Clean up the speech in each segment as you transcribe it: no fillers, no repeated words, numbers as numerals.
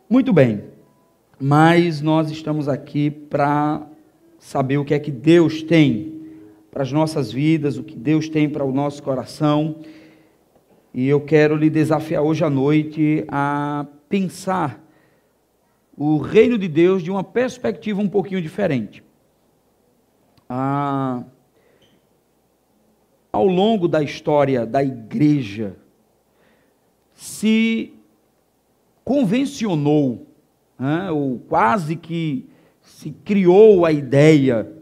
Muito bem, mas nós estamos aqui para saber o que é que Deus tem para as nossas vidas, o que Deus tem para o nosso coração. E eu quero lhe desafiar hoje à noite a pensar o reino de Deus de uma perspectiva um pouquinho diferente. Ao longo da história da igreja, se convencionou, ou quase que se criou a ideia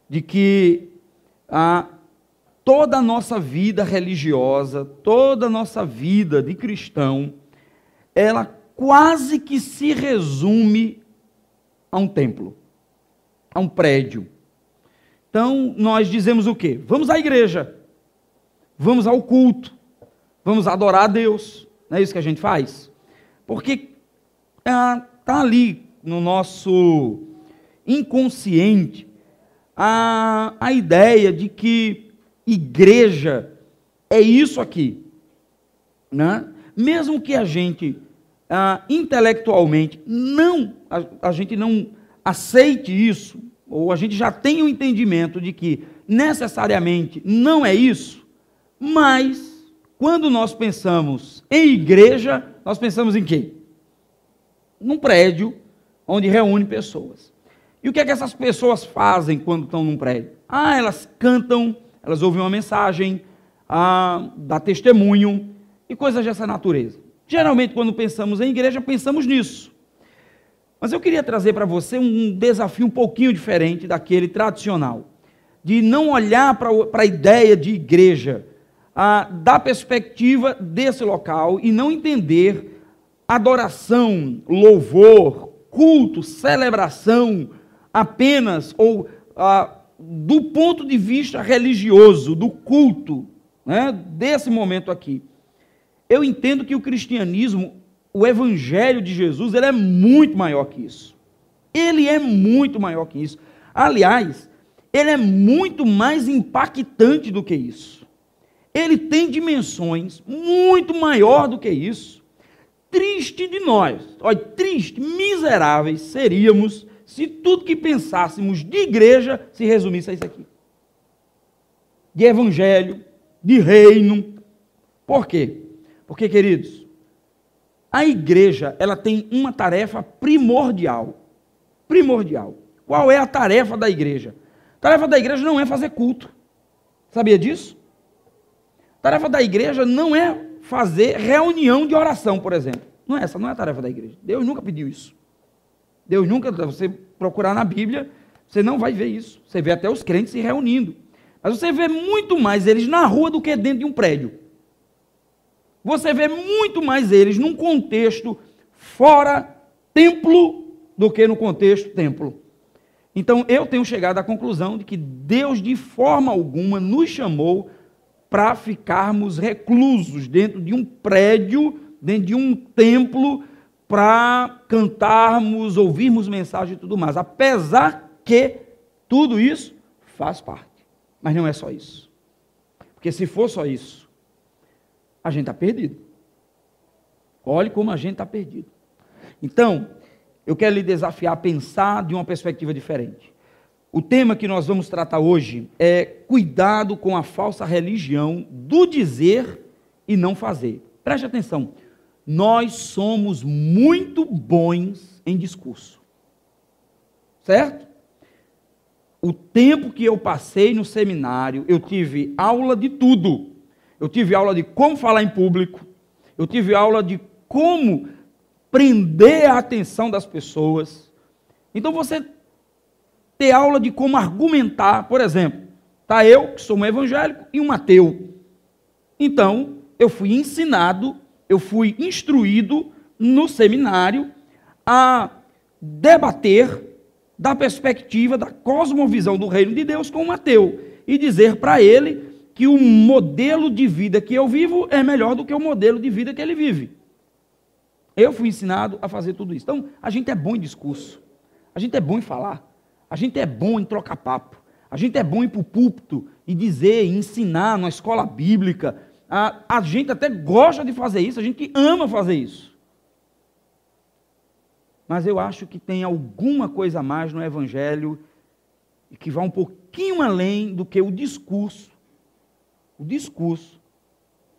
de que toda a nossa vida religiosa, toda a nossa vida de cristão, ela quase que se resume a um templo, a um prédio. Então, nós dizemos o quê? Vamos à igreja, vamos ao culto, vamos adorar a Deus. Não é isso que a gente faz? Porque está ali no nosso inconsciente a ideia de que igreja é isso aqui, né? Mesmo que a gente intelectualmente a gente não aceite isso, ou a gente já tenha o entendimento de que necessariamente não é isso, mas quando nós pensamos em igreja, nós pensamos em quê? Num prédio onde reúne pessoas. E o que é que essas pessoas fazem quando estão num prédio? Elas cantam, elas ouvem uma mensagem, dá testemunho e coisas dessa natureza. Geralmente, quando pensamos em igreja, pensamos nisso. Mas eu queria trazer para você um desafio um pouquinho diferente daquele tradicional, de não olhar para a ideia de igreja da perspectiva desse local e não entender adoração, louvor, culto, celebração apenas ou do ponto de vista religioso, do culto, né, desse momento aqui. Eu entendo que o cristianismo, o evangelho de Jesus, ele é muito maior que isso. Ele é muito maior que isso. Aliás, ele é muito mais impactante do que isso. Ele tem dimensões muito maior do que isso. Triste de nós, triste, miseráveis seríamos se tudo que pensássemos de igreja se resumisse a isso aqui. De evangelho, de reino. Por quê? Porque, queridos, a igreja, ela tem uma tarefa primordial. Primordial. Qual é a tarefa da igreja? A tarefa da igreja não é fazer culto. Sabia disso? A tarefa da igreja não é fazer reunião de oração, por exemplo. Essa não é a tarefa da igreja. Deus nunca pediu isso. Deus nunca, você procurar na Bíblia, você não vai ver isso. Você vê até os crentes se reunindo. Mas você vê muito mais eles na rua do que dentro de um prédio. Você vê muito mais eles num contexto fora templo do que no contexto templo. Então eu tenho chegado à conclusão de que Deus de forma alguma nos chamou para ficarmos reclusos dentro de um prédio, dentro de um templo, para cantarmos, ouvirmos mensagem e tudo mais. Apesar que tudo isso faz parte. Mas não é só isso. Porque se for só isso, a gente está perdido. Olhe como a gente está perdido. Então, eu quero lhe desafiar a pensar de uma perspectiva diferente. O tema que nós vamos tratar hoje é cuidado com a falsa religião do dizer e não fazer. Preste atenção, nós somos muito bons em discurso. Certo? O tempo que eu passei no seminário, eu tive aula de tudo. Eu tive aula de como falar em público, eu tive aula de como prender a atenção das pessoas. Então você ter aula de como argumentar, por exemplo, está eu, que sou um evangélico, e um ateu. Então, eu fui ensinado, eu fui instruído no seminário a debater da perspectiva, da cosmovisão do reino de Deus com um ateu, e dizer para ele que o modelo de vida que eu vivo é melhor do que o modelo de vida que ele vive. Eu fui ensinado a fazer tudo isso. Então, a gente é bom em discurso, a gente é bom em falar, a gente é bom em trocar papo, a gente é bom em ir para o púlpito e dizer, ensinar na escola bíblica. A gente até gosta de fazer isso, a gente ama fazer isso. mas eu acho que tem alguma coisa a mais no Evangelho e que vai um pouquinho além do que o discurso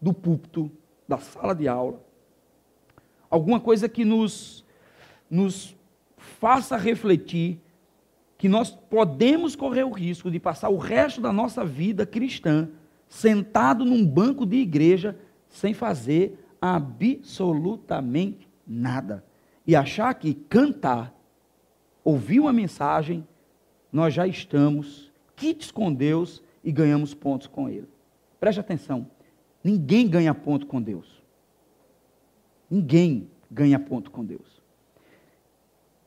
do púlpito, da sala de aula. Alguma coisa que nos faça refletir que nós podemos correr o risco de passar o resto da nossa vida cristã sentado num banco de igreja sem fazer absolutamente nada. E achar que cantar, ouvir uma mensagem, nós já estamos quites com Deus e ganhamos pontos com Ele. Preste atenção, ninguém ganha ponto com Deus. Ninguém ganha ponto com Deus.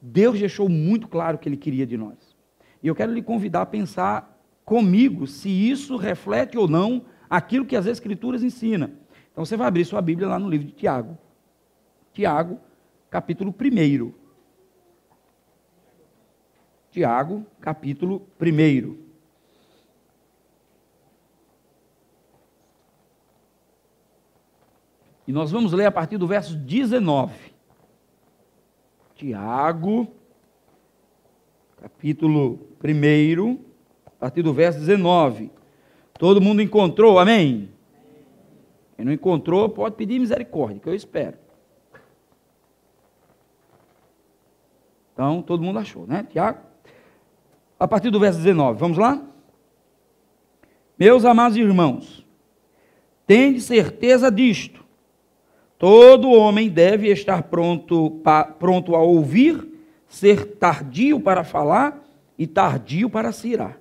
Deus deixou muito claro o que Ele queria de nós. E eu quero lhe convidar a pensar comigo se isso reflete ou não aquilo que as Escrituras ensinam. Então você vai abrir sua Bíblia lá no livro de Tiago. Tiago, capítulo 1. Tiago, capítulo 1. E nós vamos ler a partir do verso 19. Tiago, capítulo 1, a partir do verso 19. Todo mundo encontrou, amém? Quem não encontrou, pode pedir misericórdia, que eu espero. Então, todo mundo achou, né? Tiago, a partir do verso 19, vamos lá? Meus amados irmãos, tende certeza disto: todo homem deve estar pronto a ouvir, ser tardio para falar e tardio para se irar.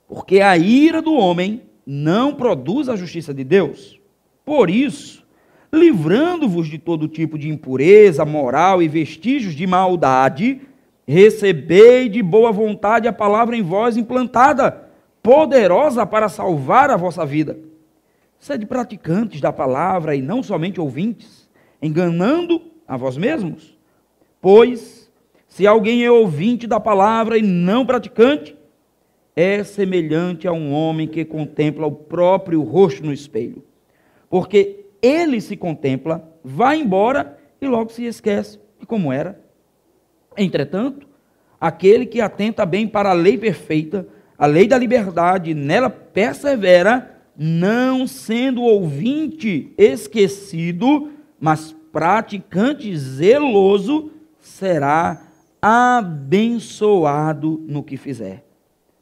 Porque a ira do homem não produz a justiça de Deus. Por isso, livrando-vos de todo tipo de impureza moral e vestígios de maldade, recebei de boa vontade a palavra em vós implantada, poderosa para salvar a vossa vida. Sede praticantes da palavra e não somente ouvintes, enganando a vós mesmos. Pois, se alguém é ouvinte da palavra e não praticante, é semelhante a um homem que contempla o próprio rosto no espelho. Porque ele se contempla, vai embora e logo se esquece de como era. Entretanto, aquele que atenta bem para a lei perfeita, a lei da liberdade, nela persevera, não sendo ouvinte esquecido, mas praticante zeloso, será abençoado no que fizer.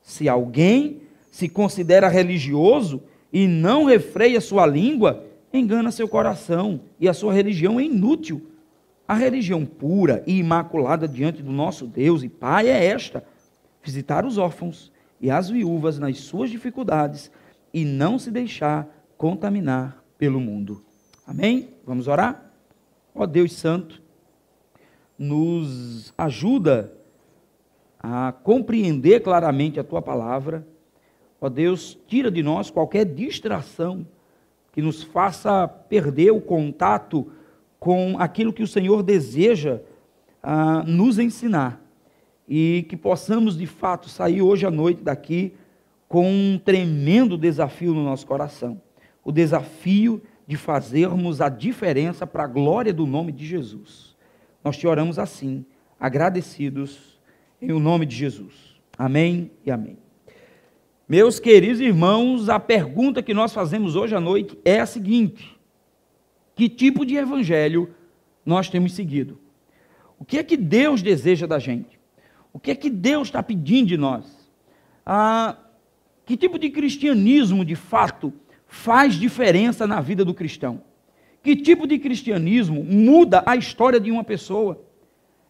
Se alguém se considera religioso e não refreia sua língua, engana seu coração e a sua religião é inútil. A religião pura e imaculada diante do nosso Deus e Pai é esta: visitar os órfãos e as viúvas nas suas dificuldades e não se deixar contaminar pelo mundo. Amém? Vamos orar? Ó Deus Santo, nos ajuda a compreender claramente a Tua palavra. Ó Deus, tira de nós qualquer distração que nos faça perder o contato com aquilo que o Senhor deseja nos ensinar. E que possamos, de fato, sair hoje à noite daqui com um tremendo desafio no nosso coração. O desafio de fazermos a diferença para a glória do nome de Jesus. Nós te oramos assim, agradecidos, em o nome de Jesus. Amém e amém. Meus queridos irmãos, a pergunta que nós fazemos hoje à noite é a seguinte: que tipo de evangelho nós temos seguido? O que é que Deus deseja da gente? O que é que Deus está pedindo de nós? Que tipo de cristianismo, de fato, faz diferença na vida do cristão? Que tipo de cristianismo muda a história de uma pessoa?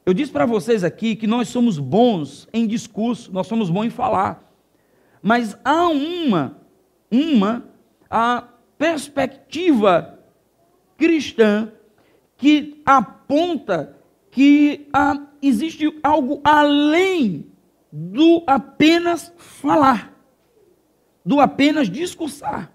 Eu disse para vocês aqui que nós somos bons em discurso, nós somos bons em falar. Mas há a perspectiva cristã que aponta que existe algo além do apenas falar, do apenas discursar.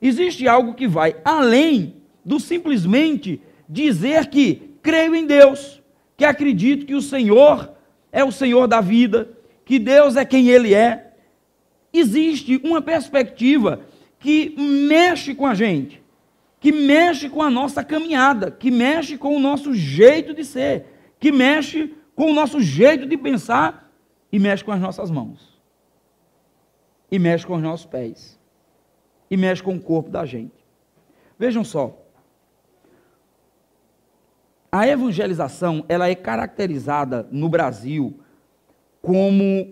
Existe algo que vai além do simplesmente dizer que creio em Deus, que acredito que o Senhor é o Senhor da vida, que Deus é quem Ele é. Existe uma perspectiva que mexe com a gente, que mexe com a nossa caminhada, que mexe com o nosso jeito de ser, que mexe com o nosso jeito de pensar e mexe com as nossas mãos, e mexe com os nossos pés, e mexe com o corpo da gente. Vejam só, a evangelização, ela é caracterizada no Brasil como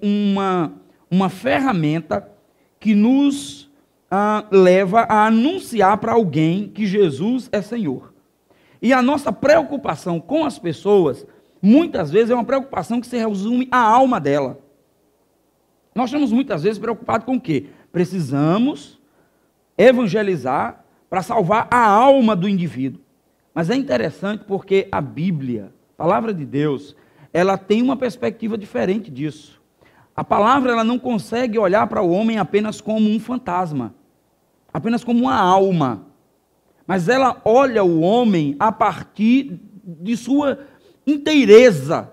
uma ferramenta que nos leva a anunciar para alguém que Jesus é Senhor. E a nossa preocupação com as pessoas, muitas vezes, é uma preocupação que se resume à alma dela. Nós estamos muitas vezes preocupados com o quê? Precisamos evangelizar para salvar a alma do indivíduo. Mas é interessante porque a Bíblia, a palavra de Deus, ela tem uma perspectiva diferente disso. A palavra, ela não consegue olhar para o homem apenas como um fantasma, apenas como uma alma, mas ela olha o homem a partir de sua inteireza.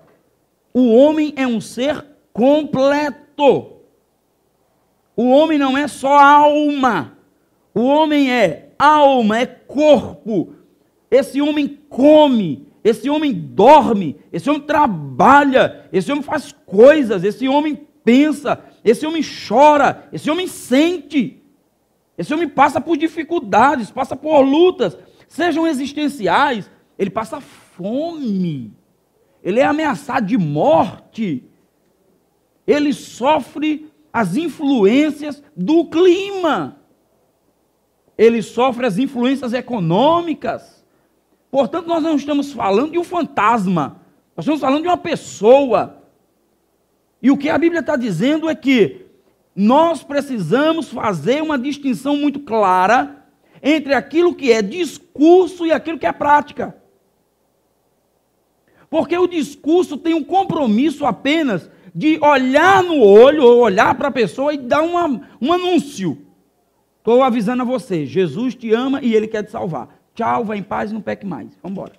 O homem é um ser completo. O homem não é só alma. O homem é alma, é corpo. Esse homem come, esse homem dorme, esse homem trabalha, esse homem faz coisas, esse homem pensa, esse homem chora, esse homem sente. Esse homem passa por dificuldades, passa por lutas, sejam existenciais, ele passa fome, ele é ameaçado de morte, ele sofre as influências do clima, ele sofre as influências econômicas. Portanto, nós não estamos falando de um fantasma, nós estamos falando de uma pessoa. E o que a Bíblia está dizendo é que nós precisamos fazer uma distinção muito clara entre aquilo que é discurso e aquilo que é prática. Porque o discurso tem um compromisso apenas de olhar no olho, ou olhar para a pessoa e dar um anúncio. Estou avisando a você, Jesus te ama e Ele quer te salvar. Tchau, vai em paz e não peque mais. Vamos embora.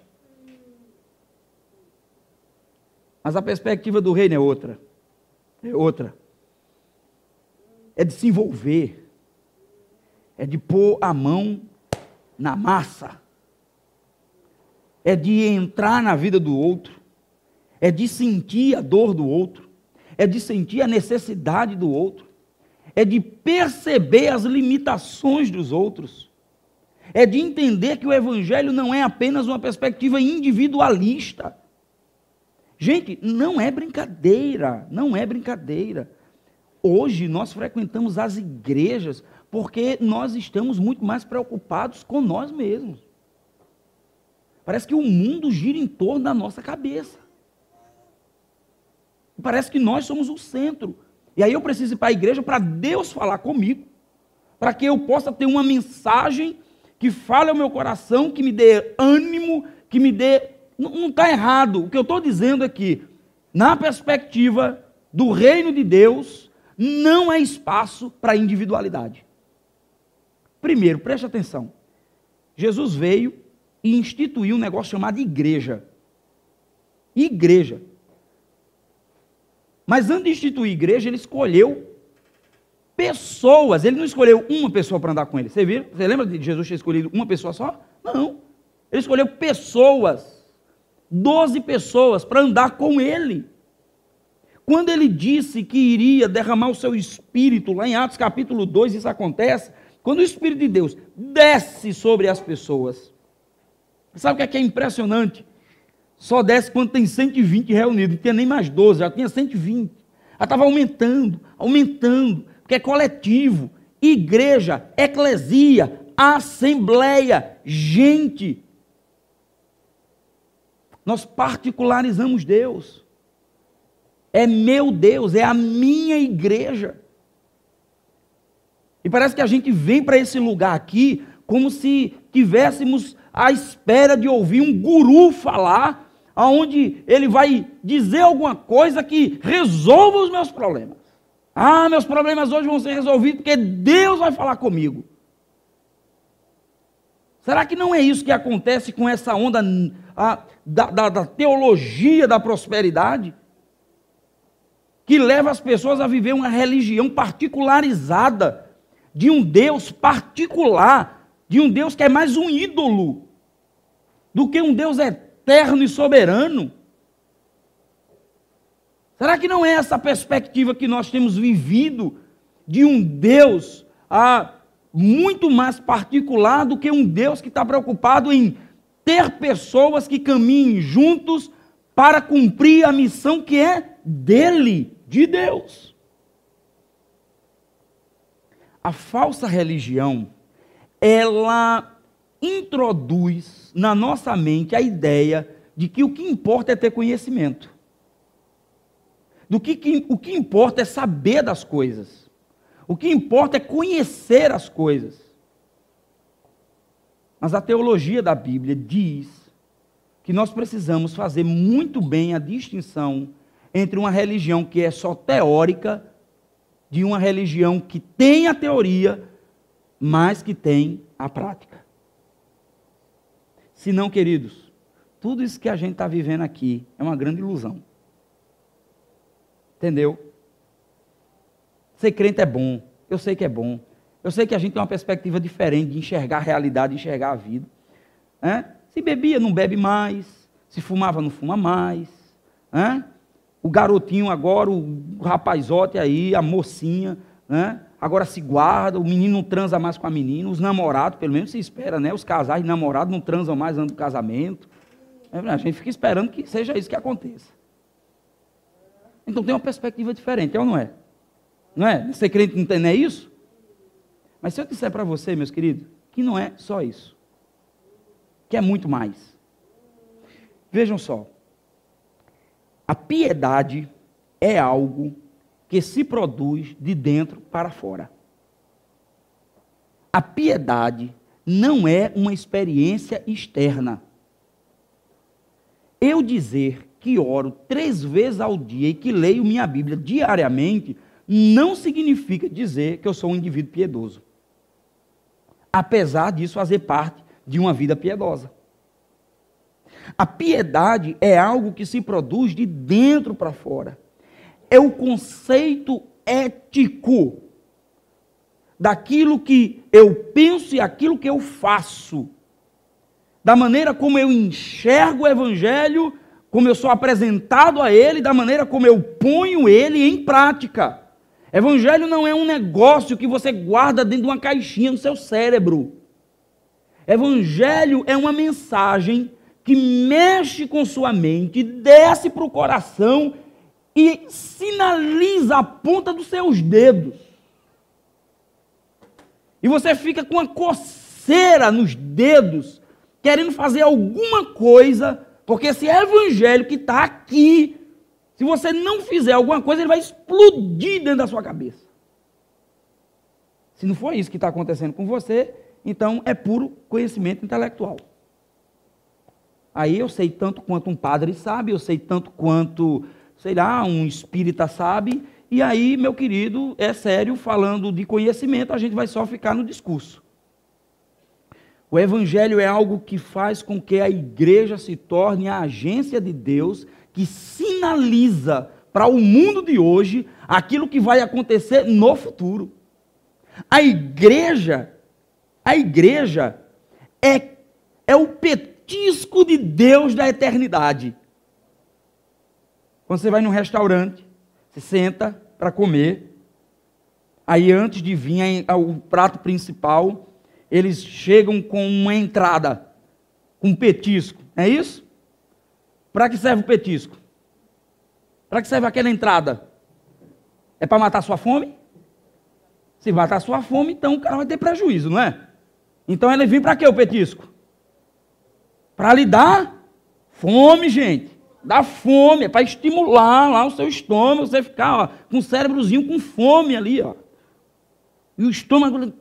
Mas a perspectiva do reino é outra. É outra. É de se envolver. É de pôr a mão na massa. É de entrar na vida do outro. É de sentir a dor do outro. É de sentir a necessidade do outro. É de perceber as limitações dos outros. É de entender que o evangelho não é apenas uma perspectiva individualista. Gente, não é brincadeira, não é brincadeira. Hoje nós frequentamos as igrejas porque nós estamos muito mais preocupados com nós mesmos. Parece que o mundo gira em torno da nossa cabeça. Parece que nós somos o centro. E aí eu preciso ir para a igreja para Deus falar comigo, para que eu possa ter uma mensagem que fale ao meu coração, que me dê ânimo, que me dê... Não está errado. O que eu estou dizendo é que, na perspectiva do reino de Deus, não há espaço para individualidade. Primeiro, preste atenção. Jesus veio e instituiu um negócio chamado igreja. Igreja. Mas antes de instituir igreja, ele escolheu pessoas. Ele não escolheu uma pessoa para andar com ele. Você viu? Você lembra de Jesus ter escolhido uma pessoa só? Não. Ele escolheu pessoas. 12 pessoas para andar com ele. Quando ele disse que iria derramar o seu Espírito, lá em Atos capítulo 2, isso acontece, quando o Espírito de Deus desce sobre as pessoas. Sabe o que é impressionante? Só desce quando tem 120 reunidos, não tinha nem mais 12, já tinha 120. Ela estava aumentando, aumentando, porque é coletivo, igreja, eclesia, assembleia, gente. Nós particularizamos Deus. É meu Deus, é a minha igreja. E parece que a gente vem para esse lugar aqui como se tivéssemos à espera de ouvir um guru falar, aonde ele vai dizer alguma coisa que resolva os meus problemas. Ah, meus problemas hoje vão ser resolvidos porque Deus vai falar comigo. Será que não é isso que acontece com essa onda da teologia da prosperidade? Que leva as pessoas a viver uma religião particularizada, de um Deus particular, de um Deus que é mais um ídolo, do que um Deus eterno e soberano. Será que não é essa perspectiva que nós temos vivido de um Deus muito mais particular do que um Deus que está preocupado em ter pessoas que caminhem juntos para cumprir a missão que é dele, de Deus? A falsa religião, ela introduz na nossa mente a ideia de que o que importa é ter conhecimento. O que importa é saber das coisas. O que importa é conhecer as coisas. Mas a teologia da Bíblia diz que nós precisamos fazer muito bem a distinção entre uma religião que é só teórica, de uma religião que tem a teoria, mas que tem a prática. Se não, queridos, tudo isso que a gente está vivendo aqui é uma grande ilusão. Entendeu? Ser crente é bom, eu sei que é bom. Eu sei que a gente tem uma perspectiva diferente de enxergar a realidade, de enxergar a vida. Se bebia, não bebe mais. Se fumava, não fuma mais. O garotinho agora, o rapazote aí, a mocinha, agora se guarda, o menino não transa mais com a menina, os namorados, pelo menos se espera, os casais de namorados não transam mais antes do casamento. A gente fica esperando que seja isso que aconteça. Então tem uma perspectiva diferente, é ou não é? Não é? Ser crente não é isso? Mas se eu disser para você, meus queridos, que não é só isso, que é muito mais. Vejam só, a piedade é algo que se produz de dentro para fora. A piedade não é uma experiência externa. Eu dizer que oro 3 vezes ao dia e que leio minha Bíblia diariamente, não significa dizer que eu sou um indivíduo piedoso. Apesar disso fazer parte de uma vida piedosa. A piedade é algo que se produz de dentro para fora. É o conceito ético daquilo que eu penso e aquilo que eu faço. Da maneira como eu enxergo o Evangelho, como eu sou apresentado a ele, da maneira como eu ponho ele em prática. Evangelho não é um negócio que você guarda dentro de uma caixinha no seu cérebro. Evangelho é uma mensagem que mexe com sua mente, desce para o coração e sinaliza a ponta dos seus dedos. E você fica com uma coceira nos dedos, querendo fazer alguma coisa, porque esse evangelho que está aqui, se você não fizer alguma coisa, ele vai explodir dentro da sua cabeça. Se não for isso que está acontecendo com você, então é puro conhecimento intelectual. Aí eu sei tanto quanto um padre sabe, eu sei tanto quanto, sei lá, um espírita sabe, e aí, meu querido, é sério, falando de conhecimento, a gente vai só ficar no discurso. O evangelho é algo que faz com que a igreja se torne a agência de Deus que sinaliza para o mundo de hoje aquilo que vai acontecer no futuro. A igreja é o petisco de Deus da eternidade. Quando você vai num restaurante, você senta para comer, aí antes de vir o prato principal, eles chegam com uma entrada, com um petisco, não é isso? Para que serve o petisco? Para que serve aquela entrada? É para matar sua fome? Se matar sua fome, então o cara vai ter prejuízo, não é? Então ele vem para quê o petisco? Para lhe dar fome, gente. Dá fome, é para estimular lá o seu estômago, você ficar com o cérebrozinho com fome ali, ó. E o estômago,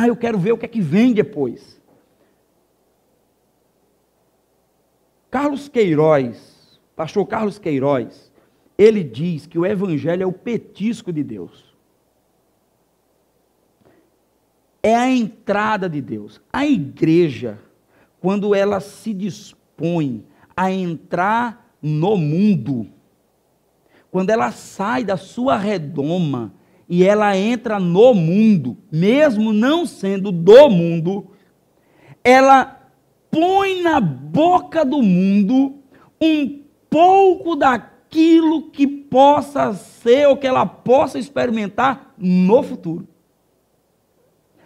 eu quero ver o que é que vem depois. Carlos Queiroz, pastor Carlos Queiroz, ele diz que o evangelho é o petisco de Deus. É a entrada de Deus. A igreja, quando ela se dispõe a entrar no mundo, quando ela sai da sua redoma e ela entra no mundo, mesmo não sendo do mundo, ela põe na boca do mundo um pouco daquilo aquilo que possa ser ou que ela possa experimentar no futuro.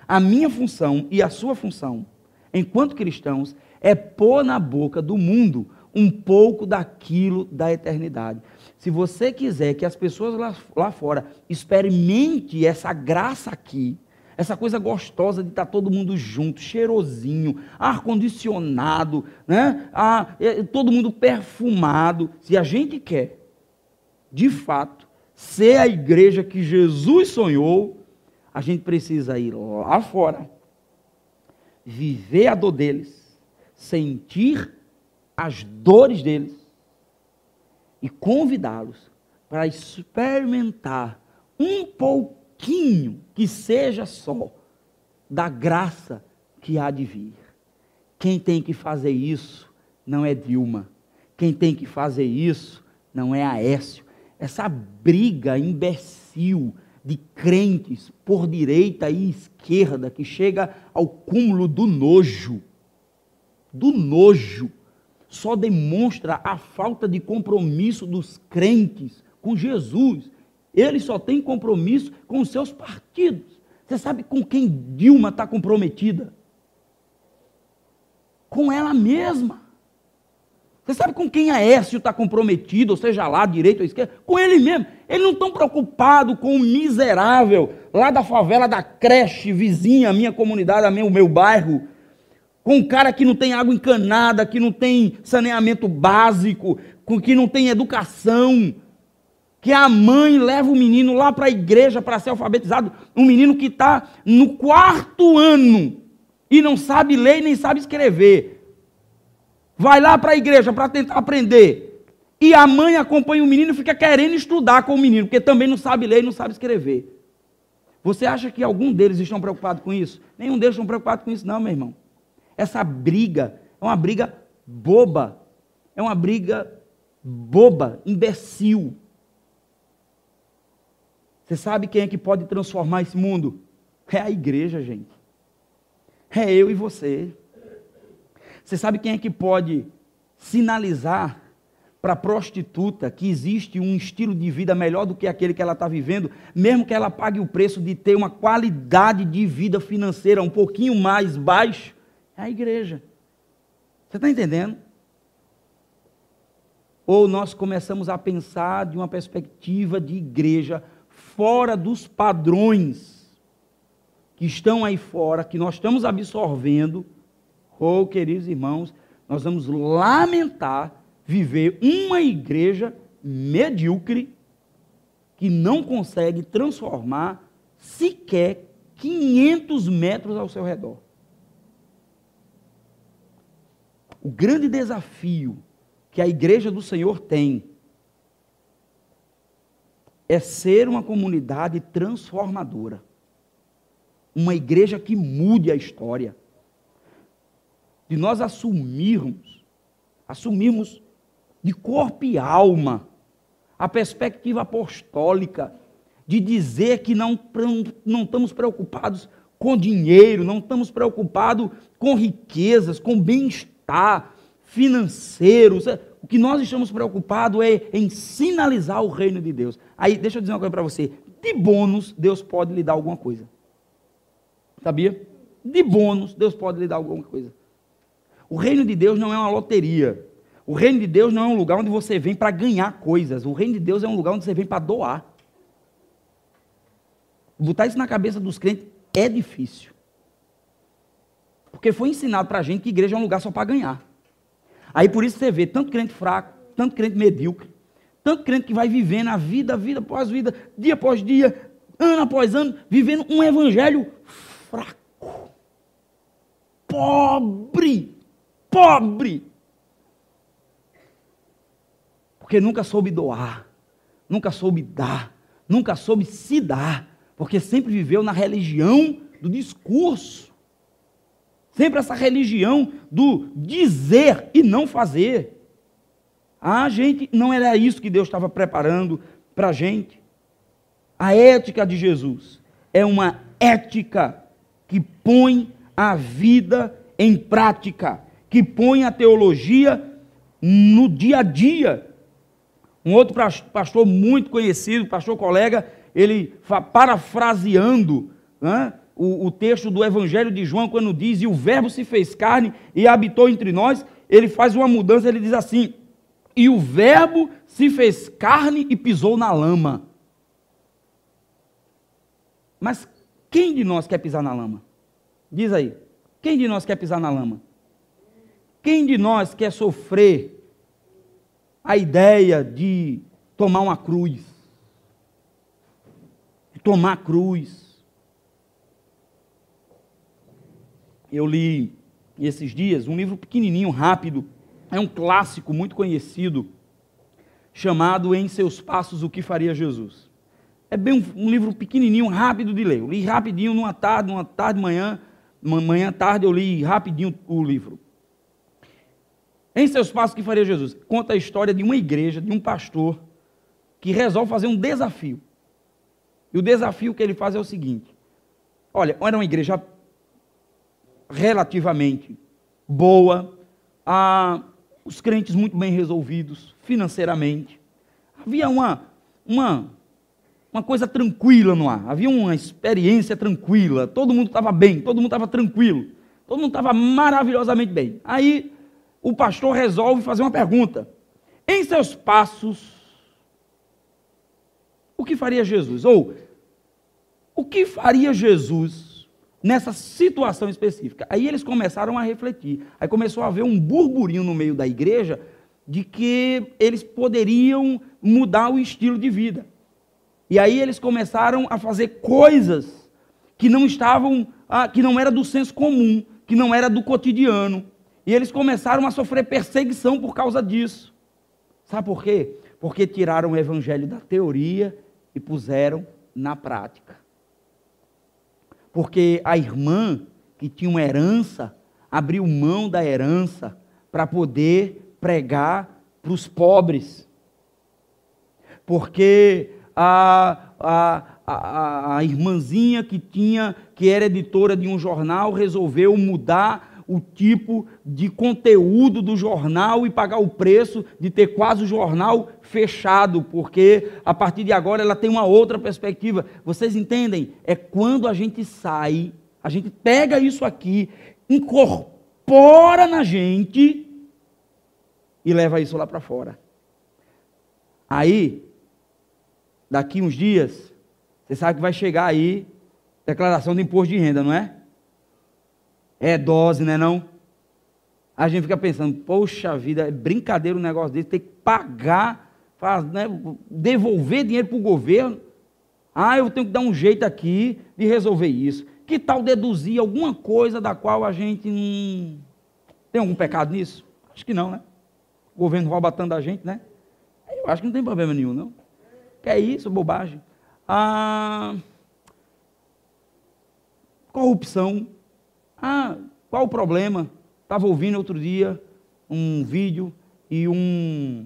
A minha função e a sua função, enquanto cristãos, é pôr na boca do mundo um pouco daquilo da eternidade. Se você quiser que as pessoas lá fora experimentem essa graça aqui, essa coisa gostosa de estar todo mundo junto, cheirosinho, ar-condicionado, né? Todo mundo perfumado. Se a gente quer, de fato, ser a igreja que Jesus sonhou, a gente precisa ir lá fora, viver a dor deles, sentir as dores deles e convidá-los para experimentar um pouquinho, que seja só, da graça que há de vir. Quem tem que fazer isso não é Dilma. Quem tem que fazer isso não é Aécio. Essa briga imbecil de crentes por direita e esquerda que chega ao cúmulo do nojo, só demonstra a falta de compromisso dos crentes com Jesus. Eles só têm compromisso com os seus partidos. Você sabe com quem Dilma está comprometida? Com ela mesma. Você sabe com quem Aécio está comprometido, ou seja lá, direita ou esquerda? Com ele mesmo. Eles não estão preocupados com o miserável lá da favela, da creche vizinha, a minha comunidade, o meu bairro, com um cara que não tem água encanada, que não tem saneamento básico, que não tem educação, que a mãe leva o menino lá para a igreja para ser alfabetizado, um menino que está no 4º ano e não sabe ler e nem sabe escrever. Vai lá para a igreja para tentar aprender. E a mãe acompanha o menino e fica querendo estudar com o menino, porque também não sabe ler e não sabe escrever. Você acha que algum deles estão preocupados com isso? Nenhum deles estão preocupados com isso não, meu irmão. Essa briga é uma briga boba. É uma briga boba, imbecil. Você sabe quem é que pode transformar esse mundo? É a igreja, gente. É eu e você. Você sabe quem é que pode sinalizar para a prostituta que existe um estilo de vida melhor do que aquele que ela está vivendo, mesmo que ela pague o preço de ter uma qualidade de vida financeira um pouquinho mais baixa? É a igreja. Você está entendendo? Ou nós começamos a pensar de uma perspectiva de igreja fora dos padrões que estão aí fora, que nós estamos absorvendo. Ou, queridos irmãos, nós vamos lamentar viver uma igreja medíocre que não consegue transformar sequer 500 metros ao seu redor. O grande desafio que a igreja do Senhor tem é ser uma comunidade transformadora. Uma igreja que mude a história. De nós assumirmos de corpo e alma a perspectiva apostólica de dizer que não estamos preocupados com dinheiro, não estamos preocupados com riquezas, com bem-estar financeiro. O que nós estamos preocupados é em sinalizar o reino de Deus. Aí, deixa eu dizer uma coisa para você. De bônus, Deus pode lhe dar alguma coisa. Sabia? De bônus, Deus pode lhe dar alguma coisa. O reino de Deus não é uma loteria. O reino de Deus não é um lugar onde você vem para ganhar coisas. O reino de Deus é um lugar onde você vem para doar. Botar isso na cabeça dos crentes é difícil. Porque foi ensinado para a gente que igreja é um lugar só para ganhar. Aí por isso você vê tanto crente fraco, tanto crente medíocre, tanto crente que vai vivendo a vida após vida, dia após dia, ano após ano, vivendo um evangelho fraco, pobre, porque nunca soube doar, nunca soube dar, nunca soube se dar, porque sempre viveu na religião do discurso, sempre essa religião do dizer e não fazer. Gente, não era isso que Deus estava preparando para a gente. A ética de Jesus é uma ética que põe a vida em prática, que põe a teologia no dia a dia. Um outro pastor muito conhecido, pastor colega, ele parafraseando, né, o texto do Evangelho de João, quando diz, e o verbo se fez carne e habitou entre nós, ele faz uma mudança, ele diz assim, e o verbo se fez carne e pisou na lama. Mas quem de nós quer pisar na lama? Diz aí, quem de nós quer pisar na lama? Quem de nós quer sofrer a ideia de tomar uma cruz? De tomar a cruz. Eu li esses dias um livro pequenininho, rápido, é um clássico muito conhecido, chamado Em Seus Passos, o que Faria Jesus. É bem um livro pequenininho, rápido de ler. Eu li rapidinho numa tarde, manhã, tarde, eu li rapidinho o livro. Em Seus Passos, o que Faria Jesus? Conta a história de uma igreja, de um pastor, que resolve fazer um desafio. E o desafio que ele faz é o seguinte, olha, era uma igreja relativamente boa, os crentes muito bem resolvidos, financeiramente. Havia uma coisa tranquila no ar, havia uma experiência tranquila, todo mundo estava bem, todo mundo estava tranquilo, todo mundo estava maravilhosamente bem. Aí o pastor resolve fazer uma pergunta, em seus passos, o que faria Jesus? Ou, o que faria Jesus nessa situação específica? Aí eles começaram a refletir, aí começou a haver um burburinho no meio da igreja, de que eles poderiam mudar o estilo de vida. E aí eles começaram a fazer coisas que não estavam, que não era do senso comum, que não era do cotidiano. E eles começaram a sofrer perseguição por causa disso. Sabe por quê? Porque tiraram o evangelho da teoria e puseram na prática. Porque a irmã que tinha uma herança, abriu mão da herança para poder pregar para os pobres. Porque a irmãzinha que era editora de um jornal, resolveu mudar o tipo de conteúdo do jornal e pagar o preço de ter quase o jornal fechado, porque a partir de agora ela tem uma outra perspectiva. Vocês entendem? É quando a gente sai, a gente pega isso aqui, incorpora na gente e leva isso lá para fora. Aí, daqui uns dias, você sabe que vai chegar aí declaração de imposto de renda, não é? É dose, não é não? A gente fica pensando, poxa vida, é brincadeira um negócio desse, tem que pagar, devolver dinheiro para o governo. Eu tenho que dar um jeito aqui de resolver isso. Que tal deduzir alguma coisa da qual a gente não... Tem algum pecado nisso? Acho que não, né? O governo rouba tanto da gente, né? Eu acho que não tem problema nenhum, não. Que é isso, bobagem. Corrupção. Qual o problema? Estava ouvindo outro dia um vídeo e um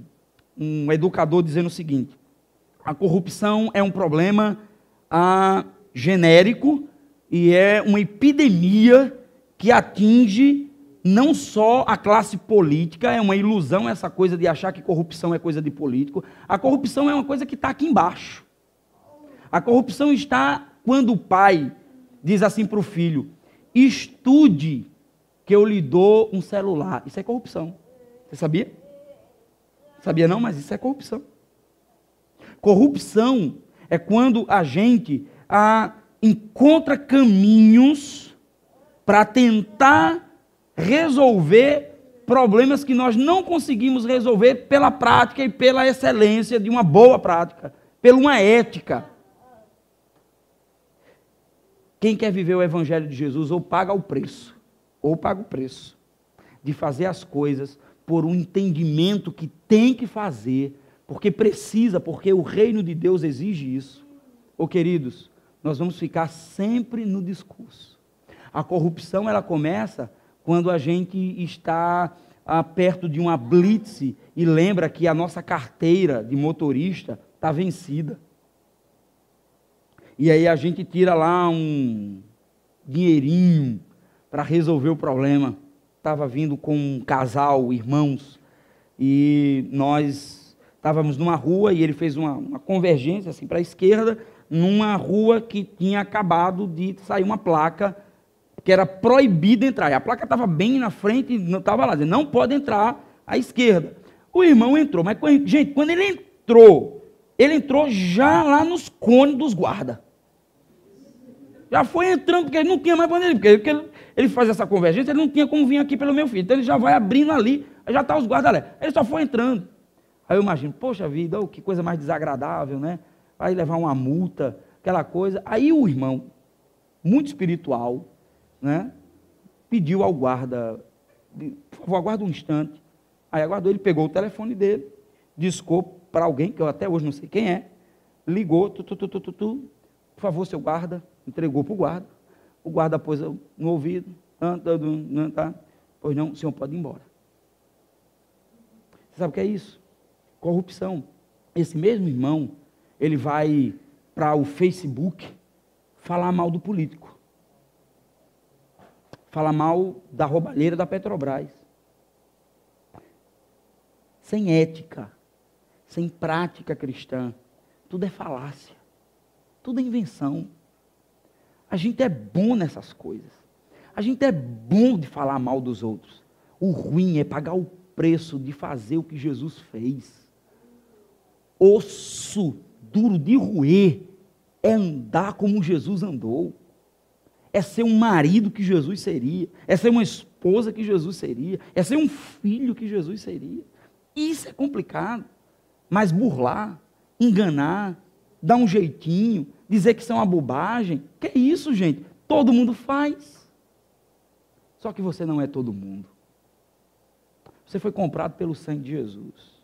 educador dizendo o seguinte, a corrupção é um problema genérico e é uma epidemia que atinge não só a classe política, é uma ilusão essa coisa de achar que corrupção é coisa de político. A corrupção é uma coisa que está aqui embaixo. A corrupção está quando o pai diz assim para o filho, estude que eu lhe dou um celular. Isso é corrupção. Você sabia? Sabia não, mas isso é corrupção. Corrupção é quando a gente encontra caminhos para tentar resolver problemas que nós não conseguimos resolver pela prática e pela excelência de uma boa prática, pela uma ética. Quem quer viver o Evangelho de Jesus ou paga o preço de fazer as coisas por um entendimento que tem que fazer, porque precisa, porque o reino de Deus exige isso. Queridos, nós vamos ficar sempre no discurso. A corrupção, ela começa quando a gente está perto de uma blitz e lembra que a nossa carteira de motorista está vencida. E aí a gente tira lá um dinheirinho para resolver o problema. Estava vindo com um casal, irmãos, e nós Estávamos numa rua e ele fez uma convergência assim para a esquerda, numa rua que tinha acabado de sair uma placa que era proibido entrar. E a placa estava bem na frente, não estava lá, dizendo, não pode entrar à esquerda. O irmão entrou, mas, gente, quando ele entrou já lá nos cones dos guardas. Já foi entrando, porque ele não tinha mais para onde ir, porque ele faz essa convergência, ele não tinha como vir aqui pelo meu filho. Então ele já vai abrindo ali, já está os guardas ali. Ele só foi entrando. Aí eu imagino, poxa vida, oh, que coisa mais desagradável, né? Vai levar uma multa, aquela coisa. Aí o irmão, muito espiritual, né, pediu ao guarda, por favor, aguarda um instante. Aí aguardou, ele pegou o telefone dele, discou para alguém, que eu até hoje não sei quem é, ligou, por favor, seu guarda, entregou para o guarda pôs no ouvido, tá? Pois não, o senhor pode ir embora. Você sabe o que é isso? Corrupção. Esse mesmo irmão, ele vai para o Facebook falar mal do político. Falar mal da roubalheira da Petrobras. Sem ética, sem prática cristã. Tudo é falácia. Tudo é invenção. A gente é bom nessas coisas. A gente é bom de falar mal dos outros. O ruim é pagar o preço de fazer o que Jesus fez. Osso duro de roer é andar como Jesus andou. É ser um marido que Jesus seria. É ser uma esposa que Jesus seria. É ser um filho que Jesus seria. Isso é complicado. Mas burlar, enganar, dar um jeitinho, dizer que isso é uma bobagem. Que é isso, gente? Todo mundo faz. Só que você não é todo mundo. Você foi comprado pelo sangue de Jesus.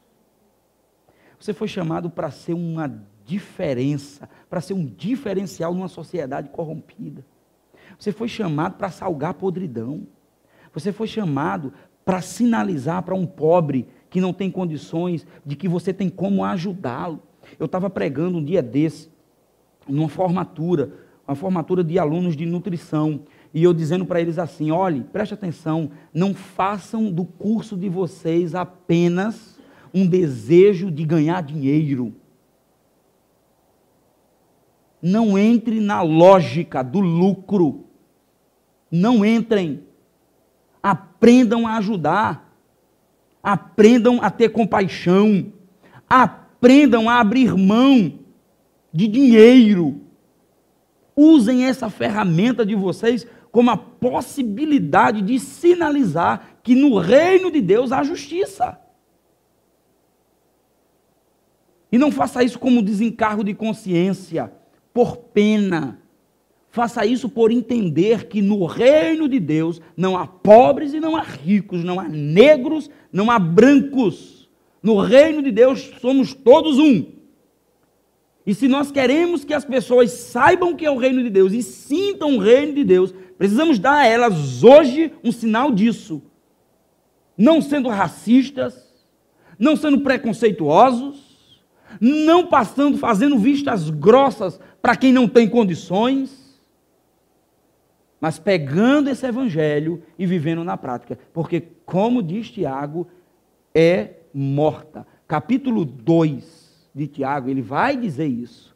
Você foi chamado para ser uma diferença, para ser um diferencial numa sociedade corrompida. Você foi chamado para salgar a podridão. Você foi chamado para sinalizar para um pobre que não tem condições, de que você tem como ajudá-lo. Eu estava pregando um dia desse, numa formatura, uma formatura de alunos de nutrição, e eu dizendo para eles assim, olhe, preste atenção, não façam do curso de vocês apenas um desejo de ganhar dinheiro. Não entre na lógica do lucro. Não entrem. Aprendam a ajudar. Aprendam a ter compaixão. Aprendam a abrir mão de dinheiro. Usem essa ferramenta de vocês como a possibilidade de sinalizar que no reino de Deus há justiça. E não faça isso como desencargo de consciência, por pena. Faça isso por entender que no reino de Deus não há pobres e não há ricos, não há negros, não há brancos. No reino de Deus somos todos um. E se nós queremos que as pessoas saibam que é o reino de Deus e sintam o reino de Deus, precisamos dar a elas hoje um sinal disso. Não sendo racistas, não sendo preconceituosos, não fazendo vistas grossas para quem não tem condições, mas pegando esse evangelho e vivendo na prática. Porque, como diz Tiago, é morta. Capítulo 2 de Tiago, ele vai dizer isso.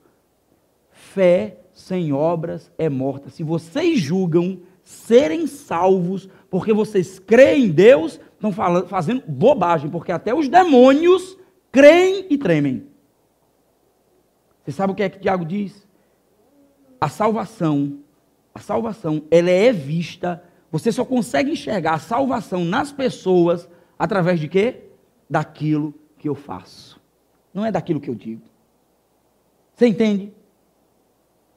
Fé sem obras é morta. Se vocês julgam serem salvos porque vocês creem em Deus, estão fazendo bobagem, porque até os demônios creem e tremem. Você sabe o que é que Tiago diz? A salvação, ela é vista, você só consegue enxergar a salvação nas pessoas através de quê? Daquilo que eu faço. Não é daquilo que eu digo. Você entende?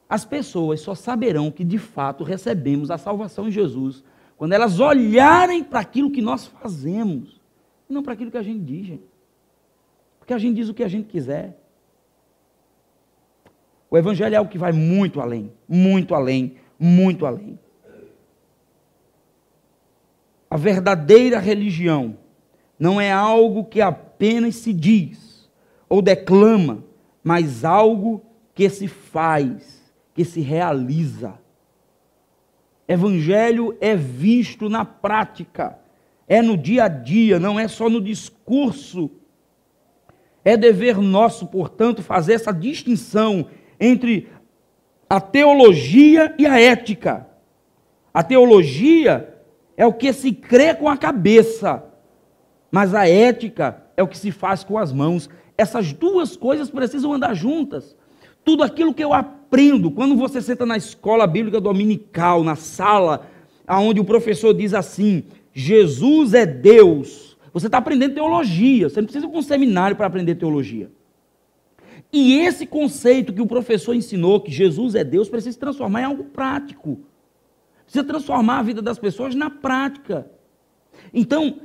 As pessoas só saberão que de fato recebemos a salvação em Jesus quando elas olharem para aquilo que nós fazemos, e não para aquilo que a gente diz, gente. Porque a gente diz o que a gente quiser. O evangelho é algo que vai muito além, muito além, muito além. A verdadeira religião não é algo que apenas se diz ou declama, mas algo que se faz, que se realiza. Evangelho é visto na prática, é no dia a dia, não é só no discurso. É dever nosso, portanto, fazer essa distinção entre a teologia e a ética. A teologia é o que se crê com a cabeça, mas a ética é o que se faz com as mãos. Essas duas coisas precisam andar juntas. Tudo aquilo que eu aprendo, quando você senta na escola bíblica dominical, na sala, onde o professor diz assim, Jesus é Deus, você está aprendendo teologia, você não precisa ir para um seminário para aprender teologia. E esse conceito que o professor ensinou, que Jesus é Deus, precisa se transformar em algo prático. Precisa transformar a vida das pessoas na prática. Então,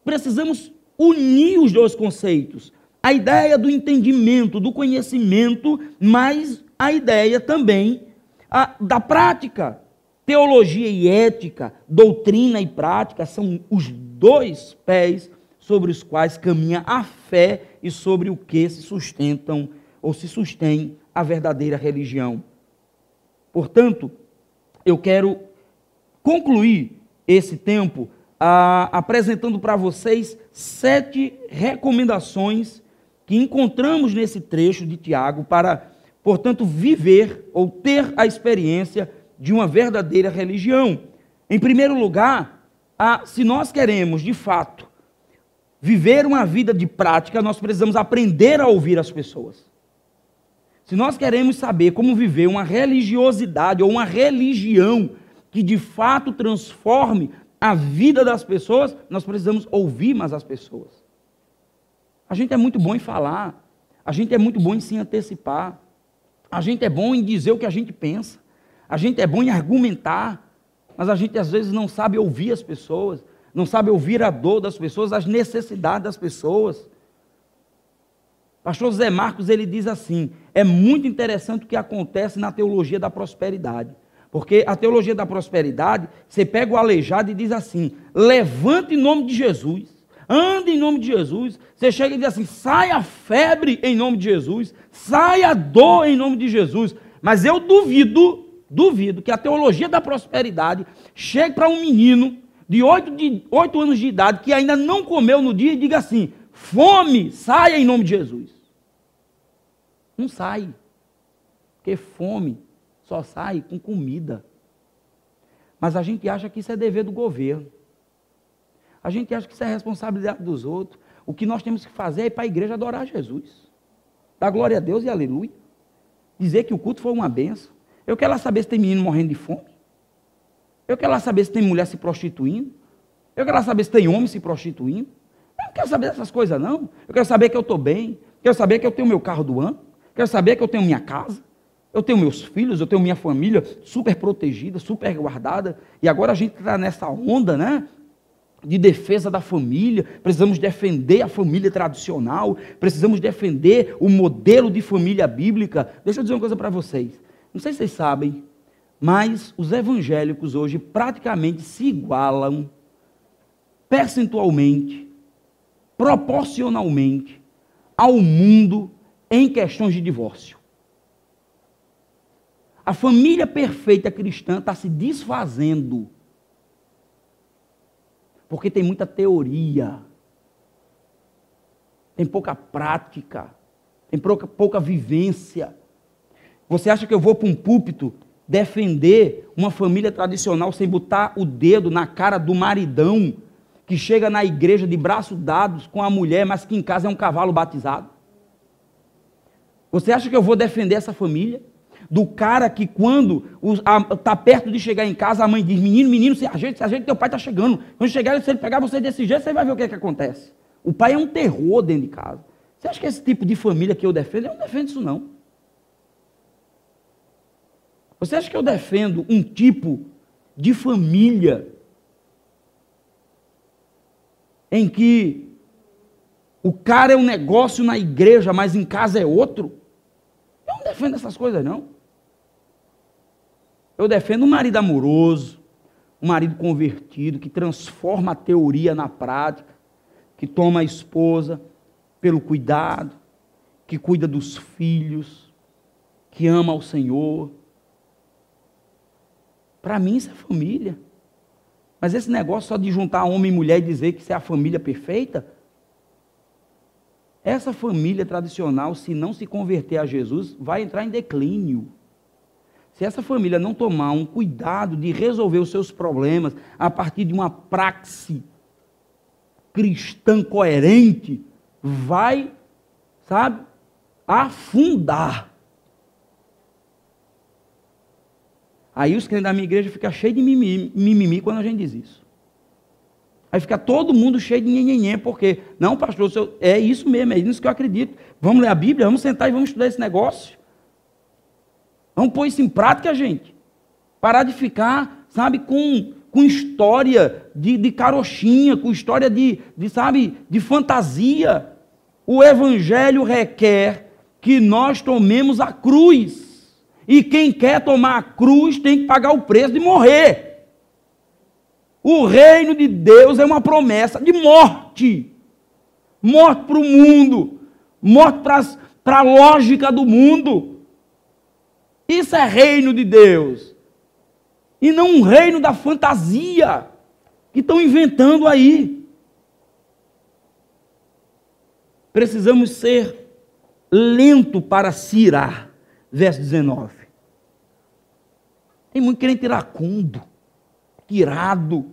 precisamos unir os dois conceitos. A ideia do entendimento, do conhecimento, mas a ideia também da prática. Teologia e ética, doutrina e prática são os dois pés sobre os quais caminha a fé e sobre o que se sustentam ou se sustém a verdadeira religião. Portanto, eu quero concluir esse tempo apresentando para vocês 7 recomendações que encontramos nesse trecho de Tiago para, portanto, viver ou ter a experiência de uma verdadeira religião. Em primeiro lugar, se nós queremos, de fato, viver uma vida de prática, nós precisamos aprender a ouvir as pessoas. Se nós queremos saber como viver uma religiosidade ou uma religião que de fato transforme a vida das pessoas, nós precisamos ouvir mais as pessoas. A gente é muito bom em falar, a gente é muito bom em se antecipar, a gente é bom em dizer o que a gente pensa, a gente é bom em argumentar, mas a gente às vezes não sabe ouvir as pessoas, não sabe ouvir a dor das pessoas, as necessidades das pessoas. Pastor Zé Marcos, ele diz assim, é muito interessante o que acontece na teologia da prosperidade, porque a teologia da prosperidade, você pega o aleijado e diz assim, levante em nome de Jesus, ande em nome de Jesus, você chega e diz assim, sai a febre em nome de Jesus, sai a dor em nome de Jesus, mas eu duvido que a teologia da prosperidade chegue para um menino de 8 anos de idade que ainda não comeu no dia e diga assim, fome, saia em nome de Jesus. Não sai, porque fome só sai com comida. Mas a gente acha que isso é dever do governo. A gente acha que isso é responsabilidade dos outros. O que nós temos que fazer é ir para a igreja adorar Jesus. Dar glória a Deus e aleluia. Dizer que o culto foi uma benção. Eu quero lá saber se tem menino morrendo de fome. Eu quero lá saber se tem mulher se prostituindo. Eu quero lá saber se tem homem se prostituindo. Eu não quero saber dessas coisas, não. Eu quero saber que eu estou bem. Quero saber que eu tenho meu carro do ano. Quero saber que eu tenho minha casa. Eu tenho meus filhos, eu tenho minha família super protegida, super guardada. E agora a gente está nessa onda, né? De defesa da família, precisamos defender a família tradicional, precisamos defender o modelo de família bíblica. Deixa eu dizer uma coisa para vocês, não sei se vocês sabem, mas os evangélicos hoje praticamente se igualam percentualmente, proporcionalmente ao mundo em questões de divórcio. A família perfeita cristã está se desfazendo, porque tem muita teoria, tem pouca prática, tem pouca vivência. Você acha que eu vou para um púlpito defender uma família tradicional sem botar o dedo na cara do maridão que chega na igreja de braços dados com a mulher, mas que em casa é um cavalo batizado? Você acha que eu vou defender essa família? Do cara que quando está perto de chegar em casa, a mãe diz, menino, se ajeita, teu pai está chegando. Quando chegar, se ele pegar você desse jeito, você vai ver o que acontece. O pai é um terror dentro de casa. Você acha que esse tipo de família que eu defendo isso não. Você acha que eu defendo um tipo de família em que o cara é um negócio na igreja, mas em casa é outro? Eu não defendo essas coisas, não. Eu defendo um marido amoroso, um marido convertido, que transforma a teoria na prática, que toma a esposa pelo cuidado, que cuida dos filhos, que ama ao Senhor. Para mim isso é família. Mas esse negócio só de juntar homem e mulher e dizer que isso é a família perfeita, Essa família tradicional, se não se converter a Jesus, vai entrar em declínio. Se essa família não tomar um cuidado de resolver os seus problemas a partir de uma praxe cristã coerente, vai, sabe, afundar. Aí os crentes da minha igreja ficam cheios de mimimi quando a gente diz isso. Aí fica todo mundo cheio de nhenhenhê, porque, não, pastor, é isso mesmo, é isso que eu acredito. Vamos ler a Bíblia, vamos sentar e vamos estudar esse negócio. Vamos pôr isso em prática, gente. Parar de ficar, sabe, com história de carochinha, com história sabe, de fantasia. O Evangelho requer que nós tomemos a cruz. E quem quer tomar a cruz tem que pagar o preço de morrer. O reino de Deus é uma promessa de morte. Morte para o mundo. Morte para a lógica do mundo. Isso é reino de Deus. E não um reino da fantasia que estão inventando aí. Precisamos ser lento para se irar. Verso 19. Tem muito crente iracundo, irado.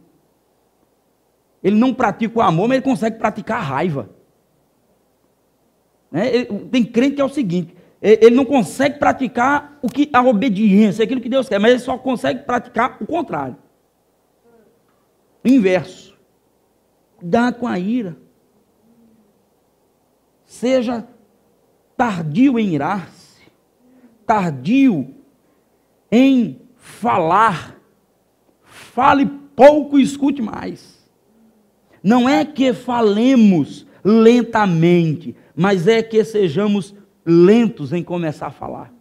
Ele não pratica o amor, mas ele consegue praticar a raiva. Tem crente que é o seguinte, ele não consegue praticar a obediência, aquilo que Deus quer, mas ele só consegue praticar o contrário. O inverso. Cuidado com a ira. Seja tardio em irar-se, tardio em falar, fale pouco e escute mais. Não é que falemos lentamente, mas é que sejamos lentos em começar a falar.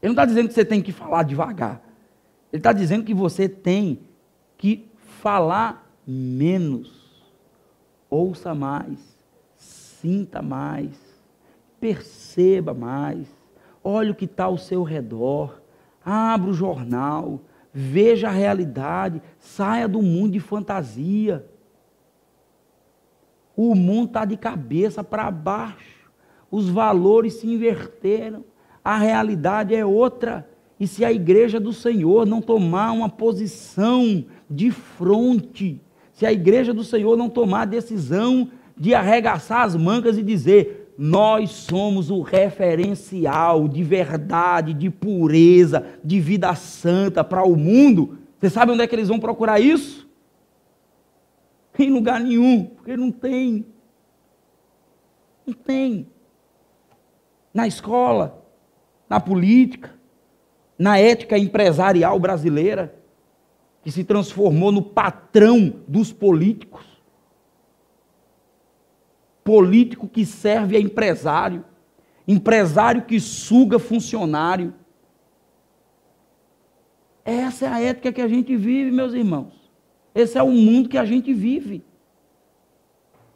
Ele não está dizendo que você tem que falar devagar. Ele está dizendo que você tem que falar menos. Ouça mais, sinta mais, perceba mais, olhe o que está ao seu redor, abra o jornal, veja a realidade, saia do mundo de fantasia. O mundo está de cabeça para baixo, os valores se inverteram, a realidade é outra. E se a igreja do Senhor não tomar uma posição de fronte, se a igreja do Senhor não tomar a decisão de arregaçar as mangas e dizer: nós somos o referencial de verdade, de pureza, de vida santa para o mundo. Você sabe onde é que eles vão procurar isso? Em lugar nenhum, porque não tem. Não tem. Na escola, na política, na ética empresarial brasileira, que se transformou no patrão dos políticos. Político que serve a empresário, empresário que suga funcionário. Essa é a ética que a gente vive, meus irmãos. Esse é o mundo que a gente vive.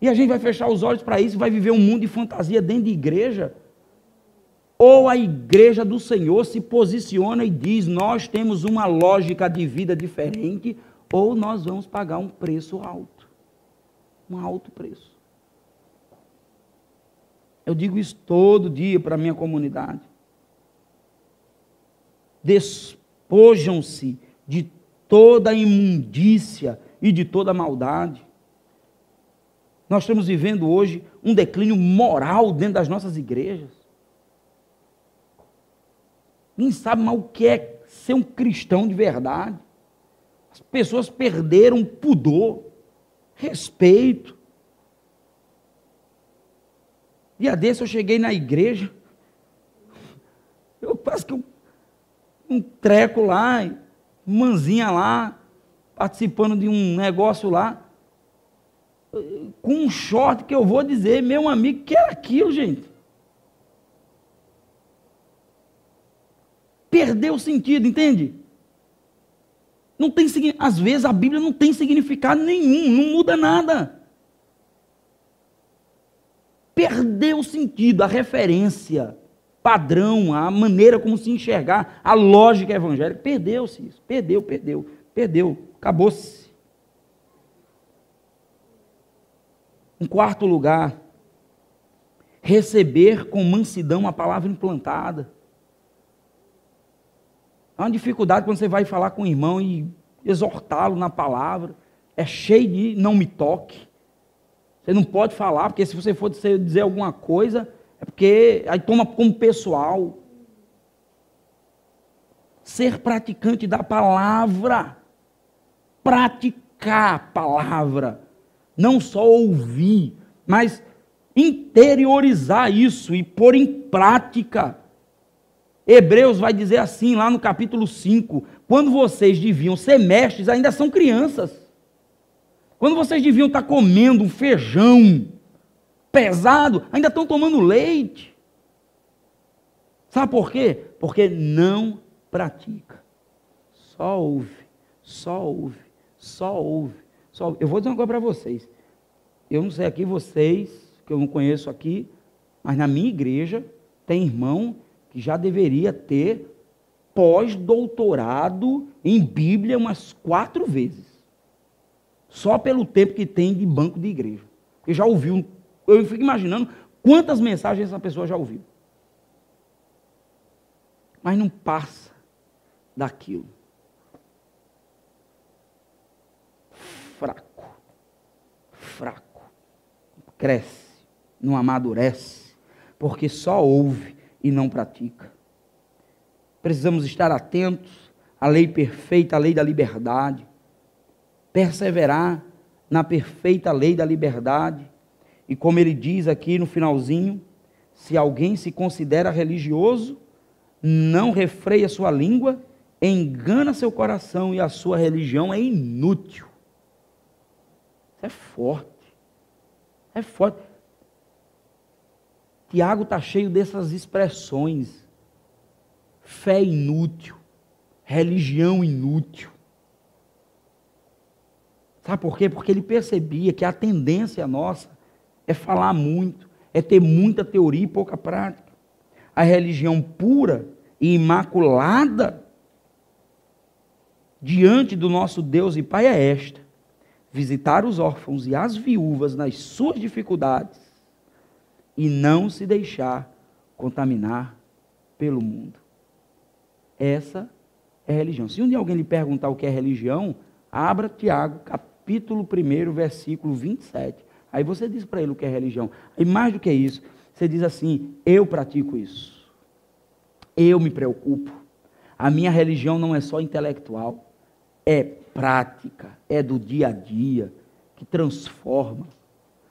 E a gente vai fechar os olhos para isso, vai viver um mundo de fantasia dentro de igreja? Ou a igreja do Senhor se posiciona e diz: nós temos uma lógica de vida diferente, ou nós vamos pagar um preço alto. Um alto preço. Eu digo isso todo dia para a minha comunidade. Despojam-se de toda a imundícia e de toda a maldade. Nós estamos vivendo hoje um declínio moral dentro das nossas igrejas. Ninguém sabe mais o que é ser um cristão de verdade. As pessoas perderam pudor, respeito. Dia desse eu cheguei na igreja, eu quase que um treco lá, manzinha lá, participando de um negócio lá, com um short que eu vou dizer, meu amigo, que era aquilo, gente? Perdeu o sentido, entende? Não tem, às vezes a Bíblia não tem significado nenhum, não muda nada. Perdeu o sentido, a referência, padrão, a maneira como se enxergar, a lógica evangélica. Perdeu-se isso, perdeu, acabou-se. Em quarto lugar, receber com mansidão a palavra implantada. Há uma dificuldade quando você vai falar com o irmão e exortá-lo na palavra. É cheio de não me toque. Você não pode falar, porque se você for dizer alguma coisa, é porque aí toma como pessoal. Ser praticante da palavra. Praticar a palavra. Não só ouvir, mas interiorizar isso e pôr em prática. Hebreus vai dizer assim, lá no capítulo 5, quando vocês deviam ser mestres, ainda são crianças. Quando vocês deviam estar comendo um feijão pesado, ainda estão tomando leite. Sabe por quê? Porque não pratica. Só ouve, só ouve, só ouve. Só ouve. Eu vou dizer uma coisa para vocês. Eu não sei aqui vocês, que eu não conheço aqui, mas na minha igreja tem irmão que já deveria ter pós-doutorado em Bíblia umas 4 vezes. Só pelo tempo que tem de banco de igreja. Porque já ouviu, eu fico imaginando quantas mensagens essa pessoa já ouviu. Mas não passa daquilo. Fraco. Cresce, não amadurece, porque só ouve e não pratica. Precisamos estar atentos à lei perfeita, à lei da liberdade. Perseverar na perfeita lei da liberdade. E como ele diz aqui no finalzinho, se alguém se considera religioso, não refreia sua língua, engana seu coração e a sua religião é inútil. Isso é forte. É forte. Tiago está cheio dessas expressões. Fé inútil. Religião inútil. Sabe por quê? Porque ele percebia que a tendência nossa é falar muito, é ter muita teoria e pouca prática. A religião pura e imaculada diante do nosso Deus e Pai é esta: visitar os órfãos e as viúvas nas suas dificuldades e não se deixar contaminar pelo mundo. Essa é a religião. Se um dia alguém lhe perguntar o que é religião, abra Tiago, capítulo 1, versículo 27. Aí você diz para ele o que é religião. E mais do que isso, você diz assim: eu pratico isso. Eu me preocupo. A minha religião não é só intelectual, é prática, é do dia a dia, que transforma.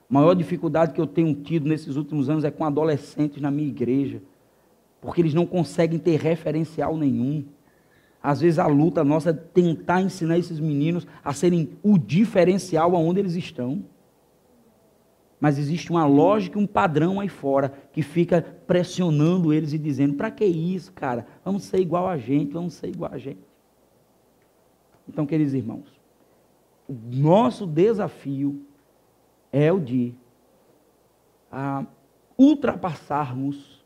A maior dificuldade que eu tenho tido nesses últimos anos é com adolescentes na minha igreja, porque eles não conseguem ter referencial nenhum. Às vezes a luta nossa é tentar ensinar esses meninos a serem o diferencial aonde eles estão. Mas existe uma lógica e um padrão aí fora que fica pressionando eles e dizendo: para que isso, cara? Vamos ser igual a gente, vamos ser igual a gente. Então, queridos irmãos, o nosso desafio é o de ultrapassarmos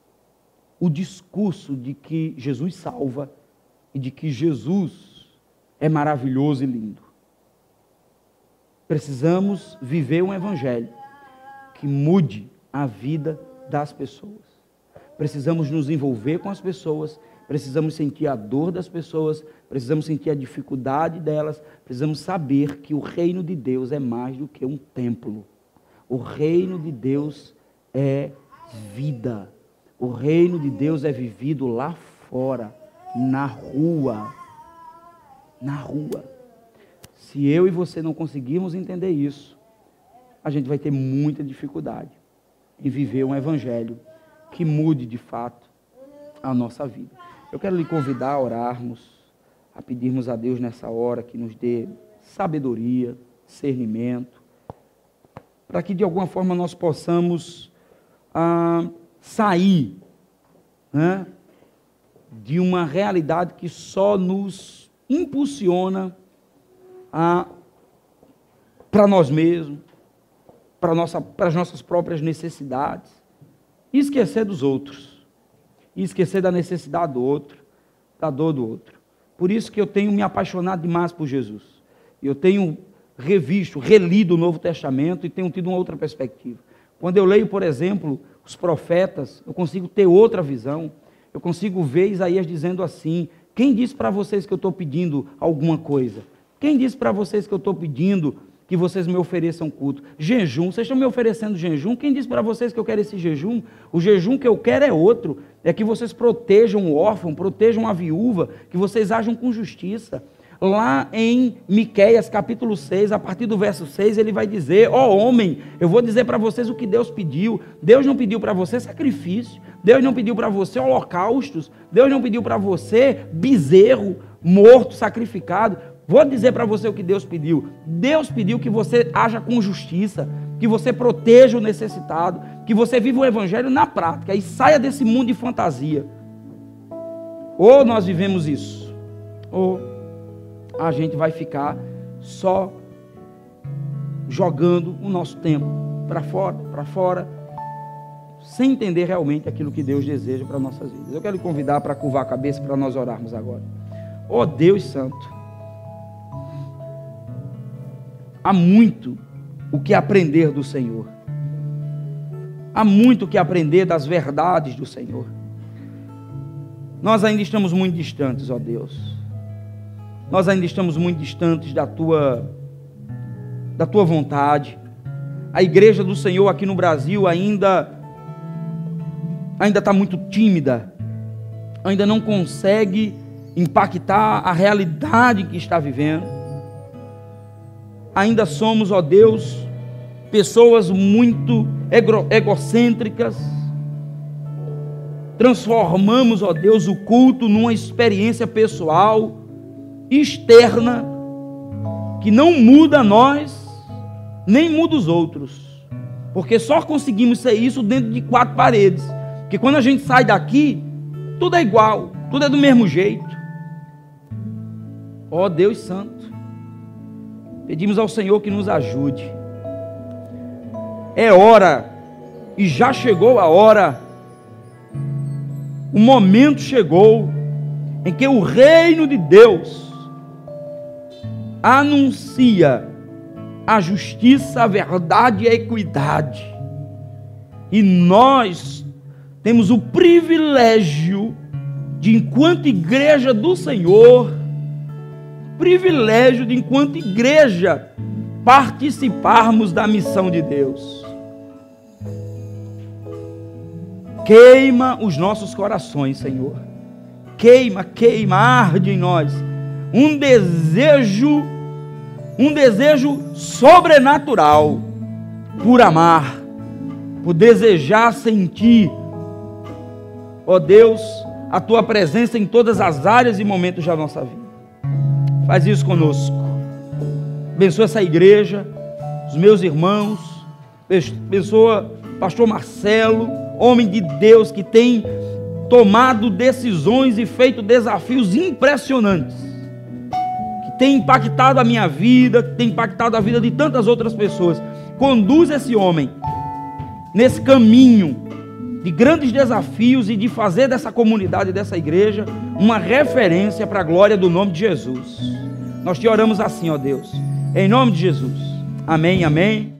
o discurso de que Jesus salva e de que Jesus é maravilhoso e lindo. Precisamos viver um evangelho que mude a vida das pessoas. Precisamos nos envolver com as pessoas, precisamos sentir a dor das pessoas, precisamos sentir a dificuldade delas, precisamos saber que o reino de Deus é mais do que um templo. O reino de Deus é vida. O reino de Deus é vivido lá fora, na rua. Na rua. Se eu e você não conseguirmos entender isso, a gente vai ter muita dificuldade em viver um evangelho que mude de fato a nossa vida. Eu quero lhe convidar a orarmos, a pedirmos a Deus nessa hora que nos dê sabedoria, discernimento, para que de alguma forma nós possamos sair, né, de uma realidade que só nos impulsiona para nós mesmos, para as nossas próprias necessidades, e esquecer dos outros, e esquecer da necessidade do outro, da dor do outro. Por isso que eu tenho me apaixonado demais por Jesus. Eu tenho relido o Novo Testamento e tenho tido uma outra perspectiva. Quando eu leio, por exemplo, os profetas, eu consigo ter outra visão. Eu consigo ver Isaías dizendo assim: quem disse para vocês que eu estou pedindo alguma coisa? Quem disse para vocês que eu estou pedindo que vocês me ofereçam culto? Jejum, vocês estão me oferecendo jejum? Quem disse para vocês que eu quero esse jejum? O jejum que eu quero é outro, é que vocês protejam o órfão, protejam a viúva, que vocês ajam com justiça. Lá em Miqueias capítulo 6, a partir do verso 6, ele vai dizer: ó homem, eu vou dizer para vocês o que Deus pediu. Deus não pediu para você sacrifício, Deus não pediu para você holocaustos, Deus não pediu para você bezerro morto, sacrificado. Vou dizer para você o que Deus pediu. Deus pediu que você haja com justiça, que você proteja o necessitado, que você viva o evangelho na prática e saia desse mundo de fantasia. Ou nós vivemos isso, ou a gente vai ficar só jogando o nosso tempo para fora, sem entender realmente aquilo que Deus deseja para nossas vidas. Eu quero lhe convidar para curvar a cabeça para nós orarmos agora. Ó Deus Santo, há muito o que aprender do Senhor. Há muito o que aprender das verdades do Senhor. Nós ainda estamos muito distantes, ó Deus. Nós ainda estamos muito distantes da tua vontade. A igreja do Senhor aqui no Brasil ainda está muito tímida. Ainda não consegue impactar a realidade que está vivendo. Ainda somos, ó Deus, pessoas muito egocêntricas. Transformamos, ó Deus, o culto numa experiência pessoal, externa, que não muda nós, nem muda os outros. Porque só conseguimos ser isso dentro de 4 paredes. Porque quando a gente sai daqui, tudo é igual, tudo é do mesmo jeito. Ó Deus Santo, pedimos ao Senhor que nos ajude. É hora, e já chegou a hora, o momento chegou, em que o reino de Deus anuncia a justiça, a verdade e a equidade. E nós temos o privilégio de, enquanto igreja do Senhor, enquanto igreja, participarmos da missão de Deus. Queima os nossos corações, Senhor. Queima, arde em nós um desejo sobrenatural por amar, por desejar sentir, ó Deus, a tua presença em todas as áreas e momentos da nossa vida. Faz isso conosco. Abençoa essa igreja, os meus irmãos, abençoa pastor Marcelo, homem de Deus que tem tomado decisões e feito desafios impressionantes, que tem impactado a minha vida, que tem impactado a vida de tantas outras pessoas. Conduz esse homem nesse caminho de grandes desafios e de fazer dessa comunidade, dessa igreja, uma referência para a glória do nome de Jesus. Nós te oramos assim, ó Deus, em nome de Jesus. Amém, amém.